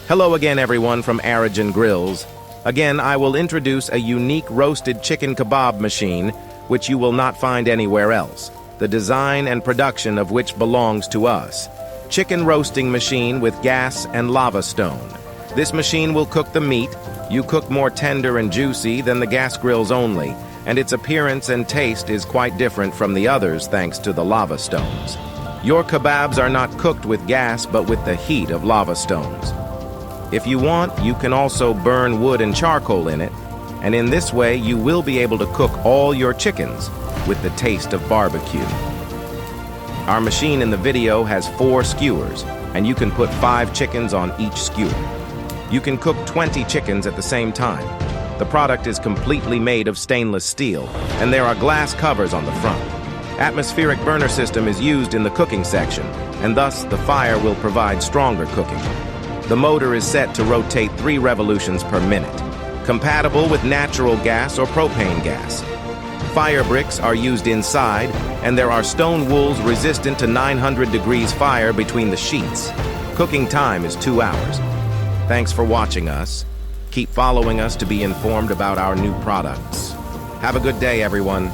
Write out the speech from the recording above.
Hello again, everyone, from Arican Grills. Again, I will introduce a unique roasted chicken kebab machine, which you will not find anywhere else, the design and production of which belongs to us. Chicken roasting machine with gas and lava stone. This machine will cook the meat. You cook more tender and juicy than the gas grills only, and its appearance and taste is quite different from the others thanks to the lava stones. Your kebabs are not cooked with gas but with the heat of lava stones. If you want, you can also burn wood and charcoal in it, and in this way you will be able to cook all your chickens with the taste of barbecue. Our machine in the video has 4 skewers, and you can put 5 chickens on each skewer. You can cook 20 chickens at the same time. The product is completely made of stainless steel, and there are glass covers on the front. Atmospheric burner system is used in the cooking section, and thus the fire will provide stronger cooking. The motor is set to rotate 3 revolutions per minute, compatible with natural gas or propane gas. Fire bricks are used inside, and there are stone wools resistant to 900 degrees fire between the sheets. Cooking time is 2 hours. Thanks for watching us. Keep following us to be informed about our new products. Have a good day, everyone.